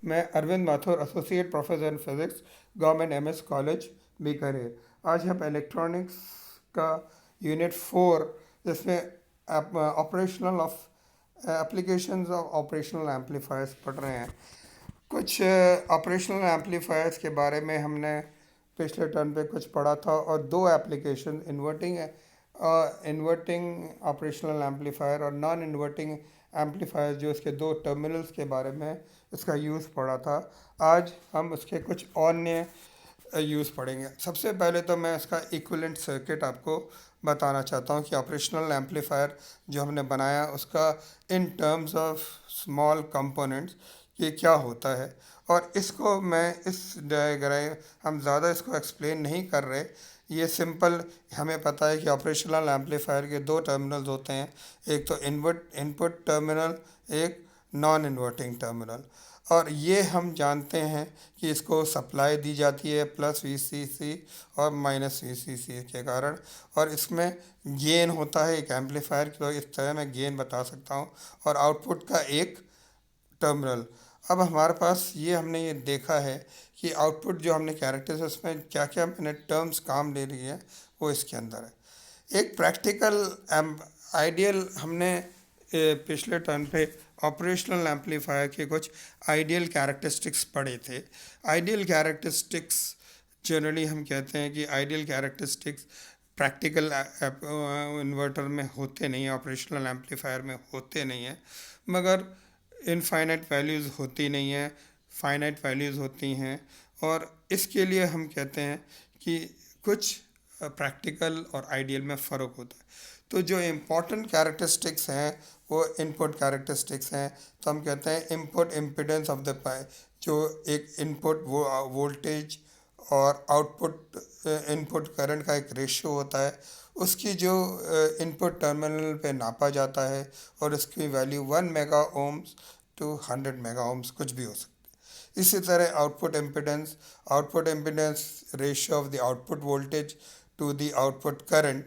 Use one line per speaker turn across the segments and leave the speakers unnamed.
मैं Arvind Mathur, associate professor in physics, government MS college Bikaner. आज हम इलेक्ट्रॉनिक्स का यूनिट 4, जिसमें operational of applications of operational amplifiers पढ़ रहे हैं। कुछ ऑपरेशनल एम्पलीफायर्स के बारे में हमने पिछले टर्म पे कुछ पढ़ा था, और दो एप्लीकेशन, इन्वर्टिंग ऑपरेशनल एम्पलीफायर और नॉन इन्वर्टिंग एम्पलीफायर, जो इसके दो टर्मिनल्स के बारे में इसका यूज़ पढ़ा था। आज हम उसके कुछ अन्य यूज़ पढ़ेंगे। सबसे पहले तो मैं इसका इक्विवेलेंट सर्किट आपको बताना चाहता हूँ कि ऑपरेशनल एम्पलीफायर जो हमने बनाया उसका in terms of small components ये क्या होता है। और इसको मैं इस डायग्राम, हम ज़्यादा इसको एक्सप्लेन नहीं कर रहे, ये सिंपल हमें पता है कि ऑपरेशनल एम्पलीफायर के दो टर्मिनल्स होते हैं, एक तो इनपुट टर्मिनल, एक नॉन इन्वर्टिंग टर्मिनल। और ये हम जानते हैं कि इसको सप्लाई दी जाती है प्लस वीसीसी और माइनस वीसीसी के कारण, और इसमें गेन होता है एक एम्पलीफायर की, तो इस तरह मैं गेन बता सकता हूँ, और आउटपुट का एक टर्मिनल। अब हमारे पास ये हमने ये देखा है कि आउटपुट जो हमने कैरेक्टर्स में क्या क्या मैंने टर्म्स काम ले रही है वो इसके अंदर है। एक प्रैक्टिकल आइडियल हमने पिछले टर्न पे ऑपरेशनल एम्पलीफायर के कुछ आइडियल कैरेक्टरिस्टिक्स पढ़े थे। आइडियल कैरेक्टरिस्टिक्स जनरली हम कहते हैं कि आइडियल कैरेक्टरिस्टिक्स प्रैक्टिकल इन्वर्टर में होते नहीं हैं, ऑपरेशनल एम्पलीफायर में होते नहीं हैं, मगर इनफाइनाइट वैल्यूज़ होती नहीं हैं, फाइनाइट वैल्यूज़ होती हैं। और इसके लिए हम कहते हैं कि कुछ प्रैक्टिकल और आइडियल में फ़र्क होता है। तो जो इम्पोर्टेंट कैरेक्टरिस्टिक्स हैं वो इनपुट कैरेक्टरिस्टिक्स हैं। तो हम कहते हैं इनपुट इम्पिडेंस ऑफ द पाई, जो एक इनपुट वो वोल्टेज और आउटपुट इनपुट करंट का एक रेशियो होता है, उसकी जो इनपुट टर्मिनल पे नापा जाता है, और उसकी value 1 mega ohms to 100 mega ohms कुछ भी हो सकती है। इसी तरह output impedance ratio of the output voltage to the output current,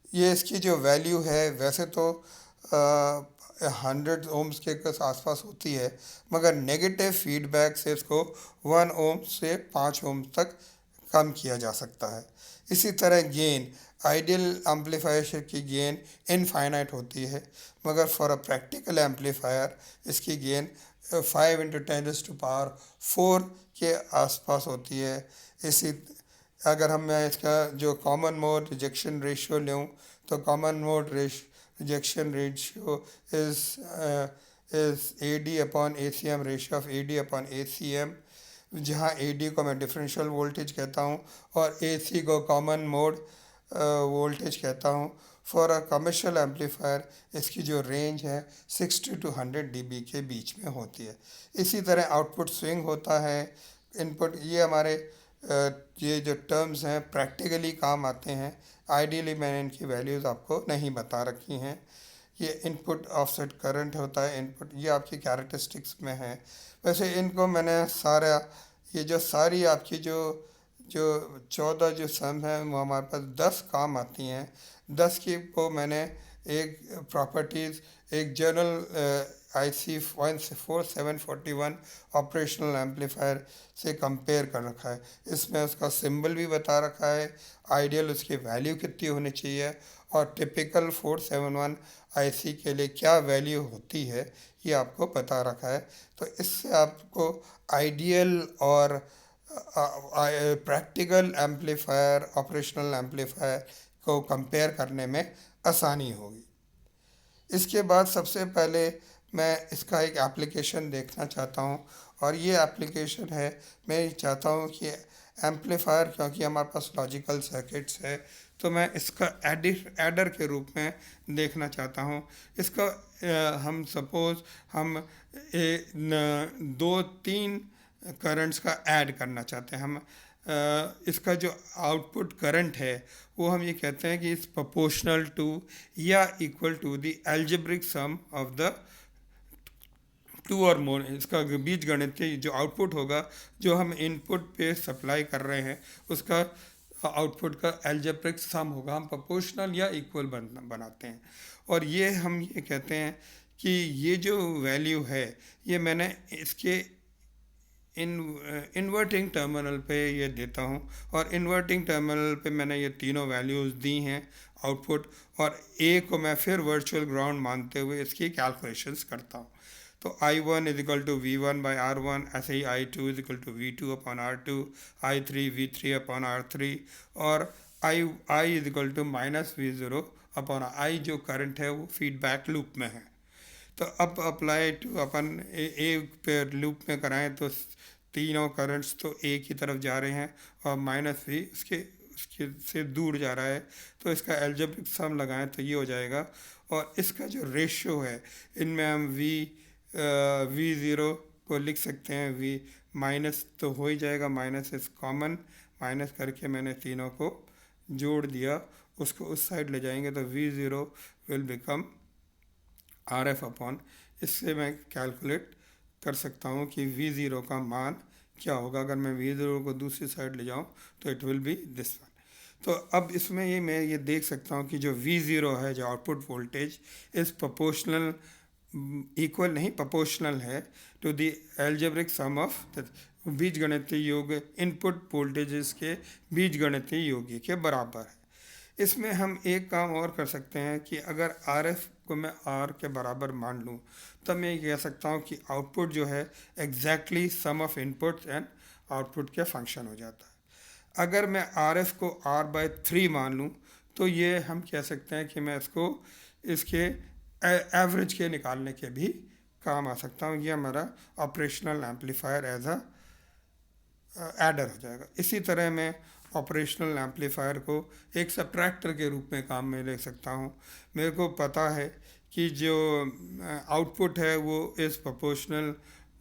ये इसकी जो वैल्यू है वैसे तो 100 ओम्स के आसपास होती है, मगर नेगेटिव फीडबैक से इसको 1 ओम से 5 ओम तक कम किया जा सकता है। इसी तरह गेन, आइडियल एम्पलीफायर की गेन इनफाइनाइट होती है, मगर फॉर अ प्रैक्टिकल एम्पलीफायर इसकी गेन 5 × 10⁴ के आसपास होती है। इसी अगर मैं इसका जो कॉमन मोड रिजेक्शन रेशियो लूँ, तो common mode rejection ratio is AD/ACM, ratio of AD/ACM, जहाँ AD को मैं डिफरेंशियल वोल्टेज कहता हूँ और AC को कॉमन मोड वोल्टेज कहता हूँ। फॉर अ कमर्शियल एम्पलीफायर इसकी जो रेंज है 60 to 100 dB के बीच में होती है। इसी तरह आउटपुट स्विंग होता है, इनपुट, ये हमारे ये जो टर्म्स हैं प्रैक्टिकली काम आते हैं। आइडियली मैंने इनकी वैल्यूज़ आपको नहीं बता रखी हैं। ये इनपुट ऑफसेट करंट होता है, इनपुट, ये आपकी कैरेक्टरिस्टिक्स में है। वैसे इनको मैंने सारा, ये जो सारी आपकी जो जो 14 जो सम हैं वो हमारे पास 10 काम आती हैं। 10 की को मैंने एक प्रॉपर्टीज़, एक जर्नल IC 14741 ऑपरेशनल एम्पलीफायर से कंपेयर कर रखा है। इसमें उसका सिंबल भी बता रखा है, आइडियल उसकी वैल्यू कितनी होनी चाहिए, और टिपिकल 471 आईसी के लिए क्या वैल्यू होती है ये आपको बता रखा है। तो इससे आपको आइडियल और प्रैक्टिकल एम्पलीफायर, ऑपरेशनल एम्पलीफायर को कंपेयर करने में आसानी होगी। इसके बाद सबसे पहले मैं इसका एक एप्लीकेशन देखना चाहता हूँ, और ये एप्लीकेशन है, मैं चाहता हूँ कि एम्पलीफायर, क्योंकि हमारे पास लॉजिकल सर्किट्स है, तो मैं इसका एडर के रूप में देखना चाहता हूँ। इसका हम सपोज़ हम 2-3 करंट्स का ऐड करना चाहते हैं। हम इसका जो आउटपुट करंट है वो हम ये कहते हैं कि इस प्रोपोर्शनल टू या equal to the algebraic sum of the 2 और मोर, इसका बीज गणितीय जो आउटपुट होगा, जो हम इनपुट पे सप्लाई कर रहे हैं, उसका आउटपुट का एल्जेब्रिक सम होगा। हम प्रोपोर्शनल या इक्वल बनाते हैं, और ये हम ये कहते हैं कि ये जो वैल्यू है ये मैंने इसके इन्वर्टिंग टर्मिनल पे ये देता हूँ, और इन्वर्टिंग टर्मिनल पे मैंने ये तीनों वैल्यूज़ दी हैं आउटपुट, और ए को मैं फिर वर्चुअल ग्राउंड मानते हुए इसकी कैलकुलेशंस करता हूँ। तो I1 is equal to V1/R1, ऐसे ही I2 is equal to V2/R2, I3 V3 upon R3, और I is equal to minus V0 upon I, जो करंट है वो फीडबैक लूप में है। तो अब अप्लाई टू अपन एक पे लूप में कराएं तो तीनों करंट्स तो ए की तरफ जा रहे हैं, और माइनस भी उसके उसके से दूर जा रहा है। तो इसका एल्जेब्रिक सम लगाएं तो ये हो जाएगा, और इसका जो रेशियो है इनमें हम V0 को लिख सकते हैं, V माइनस तो हो ही जाएगा, माइनस इज कॉमन, माइनस करके मैंने तीनों को जोड़ दिया, उसको उस साइड ले जाएंगे तो V0 will become RF upon, इससे मैं कैलकुलेट कर सकता हूँ कि V0 का मान क्या होगा। अगर मैं V0 को दूसरी साइड ले जाऊँ तो it will be this one. तो अब इसमें मैं ये देख सकता हूँ कि जो V0 है, जो आउटपुट वोल्टेज, इस प्रोपोर्शनल, इक्वल नहीं प्रोपोर्शनल है to the algebraic sum of बीजगणितीय योग इनपुट वोल्टेजेस के बीजगणितीय योग के बराबर है। इसमें हम एक काम और कर सकते हैं कि अगर RF को मैं R के बराबर मान लूँ, तब मैं ये कह सकता हूँ कि आउटपुट जो है exactly sum of input and output के फंक्शन हो जाता है। अगर मैं RF को R/3 मान लूँ, तो ये हम कह सकते हैं कि मैं इसको इसके एवरेज के निकालने के भी काम आ सकता हूँ। ये हमारा operational amplifier as a adder हो जाएगा। इसी तरह मैं ऑपरेशनल एम्पलीफायर को एक सब्ट्रैक्टर के रूप में काम में ले सकता हूँ। मेरे को पता है कि जो आउटपुट है वो इज़ प्रोपोर्शनल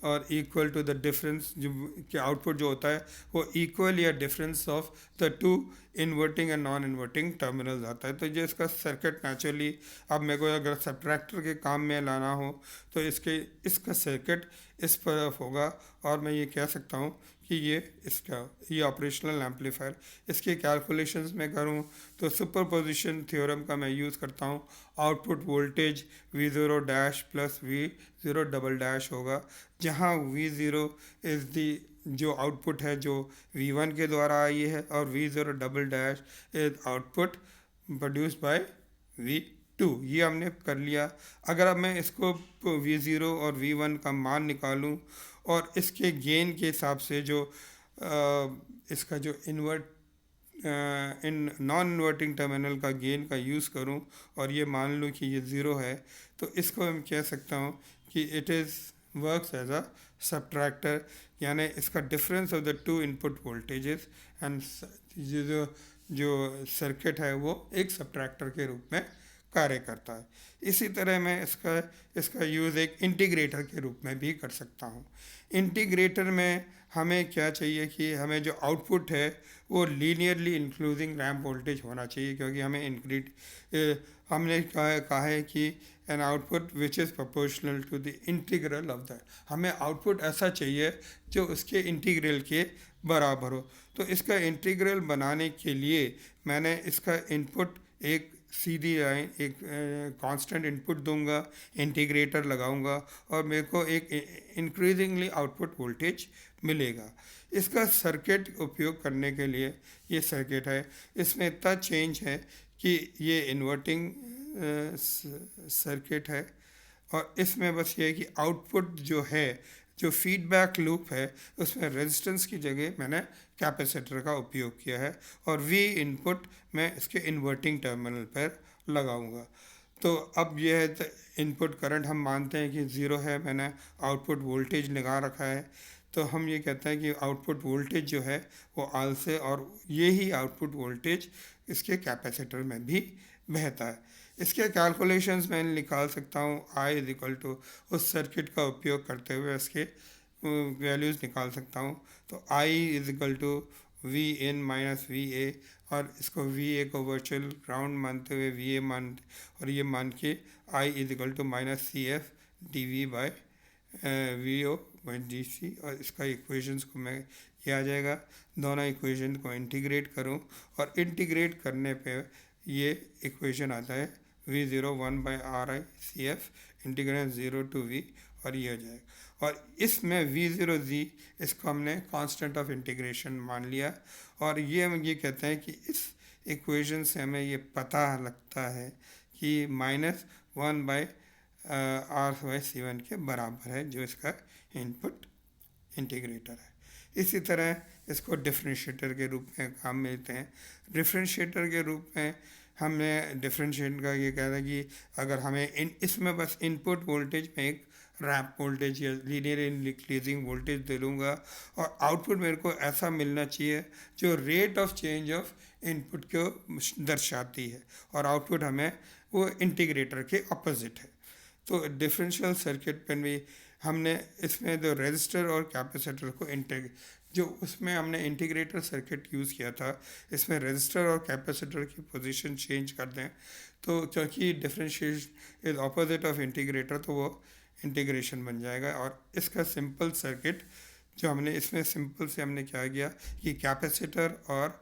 और इक्वल टू द डिफरेंस, जो कि आउटपुट जो होता है वो इक्वल या difference of the to inverting and non inverting terminals आता है। तो जो इसका सर्किट नेचुरली, अब मेरे को अगर सब्ट्रैक्टर के काम में लाना हो तो इसका सर्किट इस तरफ होगा, और मैं ये कह सकता हूँ कि ये ऑपरेशनल एम्पलीफायर, इसके कैलकुलेशंस में करूँ तो सुपरपोजिशन थ्योरम का मैं यूज़ करता हूँ। Output voltage V0 dash plus V0 double dash होगा, जहाँ V0 इज़ दी जो आउटपुट है जो V1 के द्वारा आई है, और V0 double dash is output produce by V2। ये हमने कर लिया। अगर अब मैं इसको V0 और V1 का मान निकालूं और इसके गेन के हिसाब से जो इसका जो इन नॉन इन्वर्टिंग टर्मिनल का गेन का यूज़ करूं, और ये मान लूं कि ये ज़ीरो है, तो इसको मैं कह सकता हूं कि it is works as a subtractor, यानी इसका difference of the two input voltages and जो सर्किट है वो एक सब्ट्रैक्टर के रूप में कार्य करता है। इसी तरह मैं इसका यूज़ एक इंटीग्रेटर के रूप में भी कर सकता हूँ। इंटीग्रेटर में हमें क्या चाहिए कि हमें जो आउटपुट है वो लीनियरली इंक्लूडिंग रैंप वोल्टेज होना चाहिए, क्योंकि हमने कहा है कि an output which is proportional to the integral of that. हमें आउटपुट ऐसा चाहिए जो उसके इंटीग्रल के बराबर हो। तो इसका इंटीग्रल बनाने के लिए मैंने इसका इनपुट एक सीधी लाइन, एक कांस्टेंट इनपुट दूंगा, इंटीग्रेटर लगाऊंगा, और मेरे को एक इंक्रीजिंगली आउटपुट वोल्टेज मिलेगा। इसका सर्किट उपयोग करने के लिए ये सर्किट है, इसमें इतना चेंज है कि ये इन्वर्टिंग सर्किट है, और इसमें बस ये है कि आउटपुट जो है, जो फीडबैक लूप है, उसमें रेजिस्टेंस की जगह मैंने कैपेसिटर का उपयोग किया है, और वी इनपुट मैं इसके इन्वर्टिंग टर्मिनल पर लगाऊंगा। तो अब यह है इनपुट करंट हम मानते हैं कि ज़ीरो है, मैंने आउटपुट वोल्टेज लगा रखा है, तो हम ये कहते हैं कि आउटपुट वोल्टेज जो है वो आल से, और यही आउटपुट वोल्टेज इसके कैपेसिटर में भी बहता है। इसके कैलकुलेशंस मैं निकाल सकता हूँ। आई इज इक्वल टू उस सर्किट का उपयोग करते हुए इसके वैल्यूज़ निकाल सकता हूँ। तो I is equal to V in minus V A, और इसको वी ए को वर्चुअल ग्राउंड मानते हुए वी ए मान, और ये मान के I is equal to minus C F D V by V O by D C, और इसका इक्वेशंस को मैं ये आ जाएगा। दोनों इक्वेशन को इंटीग्रेट करूँ, और इंटीग्रेट करने पे ये इक्वेशन आता है V0 1/RI CF integration 0 to V, और ये हो जाएगा। और इसमें V0Z इसको हमने कांस्टेंट ऑफ इंटीग्रेशन मान लिया, और ये हम ये कहते हैं कि इस इक्वेशन से हमें ये पता लगता है कि -1/R/C1 के बराबर है, जो इसका इनपुट इंटीग्रेटर है। इसी तरह इसको डिफरेंशिएटर के रूप में काम मिलते हैं। डिफरेंशिएटर के रूप में हमने डिफरेंशिएट का ये कहना है कि अगर हमें इसमें बस इनपुट वोल्टेज में एक रैंप वोल्टेज या लीनियर इंक्रीजिंग वोल्टेज दे लूँगा, और आउटपुट मेरे को ऐसा मिलना चाहिए जो rate of change of input को दर्शाती है, और आउटपुट हमें वो इंटीग्रेटर के अपोजिट है। तो डिफरेंशियल सर्किट में भी हमने इसमें जो रेजिस्टर और कैपेसिटर को जो उसमें हमने इंटीग्रेटर सर्किट यूज़ किया था, इसमें रेजिस्टर और कैपेसिटर की पोजीशन चेंज कर दें, तो क्योंकि differentiation is opposite of integrator, तो वो इंटीग्रेशन बन जाएगा। और इसका सिंपल सर्किट जो हमने इसमें सिंपल से हमने क्या किया कि कैपेसिटर और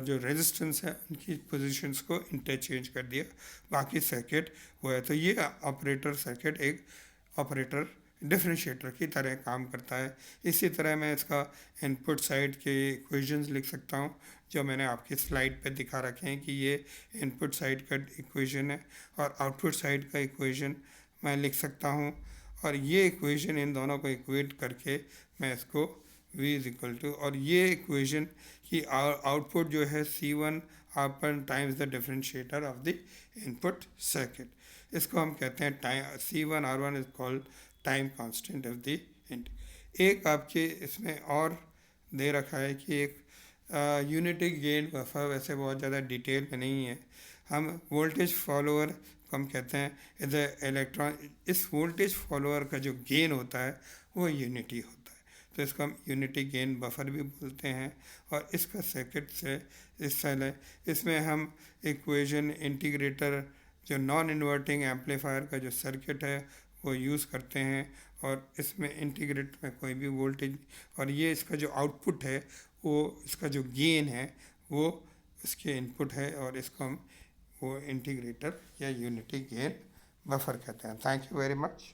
जो रेजिस्टेंस है उनकी पोजीशंस को इंटरचेंज कर दिया, बाकी सर्किट वो है। तो ये ऑपरेटर सर्किट एक ऑपरेटर डिफरेंशिएटर की तरह काम करता है। इसी तरह मैं इसका इनपुट साइड के इक्वेशंस लिख सकता हूँ, जो मैंने आपकी स्लाइड पे दिखा रखे हैं कि ये इनपुट साइड का इक्वेशन है, और आउटपुट साइड का इक्वेशन मैं लिख सकता हूँ। और ये इक्वेशन इन दोनों को इक्वेट करके मैं इसको V इज इक्वल टू, और ये इक्वेशन की आउटपुट जो है C1 R1 times the differentiator of the input circuit, इसको हम कहते हैं time. C1 R1 is called time constant of the int. एक आपके इसमें और दे रखा है कि एक यूनिटी गेन बफर, वैसे बहुत ज़्यादा डिटेल में नहीं है। हम वोल्टेज फॉलोअर को हम कहते हैं इज इलेक्ट्रॉन, इस वोल्टेज फॉलोअर का जो गेन होता है वो यूनिटी होता है, तो इसको हम यूनिटी गेन बफर भी बोलते हैं। और इसका सर्किट से इसमें हम इक्वेशन इंटीग्रेटर जो नॉन इन्वर्टिंग एम्पलीफायर का जो सर्किट है वो यूज़ करते हैं, और इसमें इंटीग्रेट में कोई भी वोल्टेज, और ये इसका जो आउटपुट है वो इसका जो गेन है वो इसके इनपुट है, और इसको हम वो इंटीग्रेटर या यूनिटी गेन बफर कहते हैं। Thank you very much.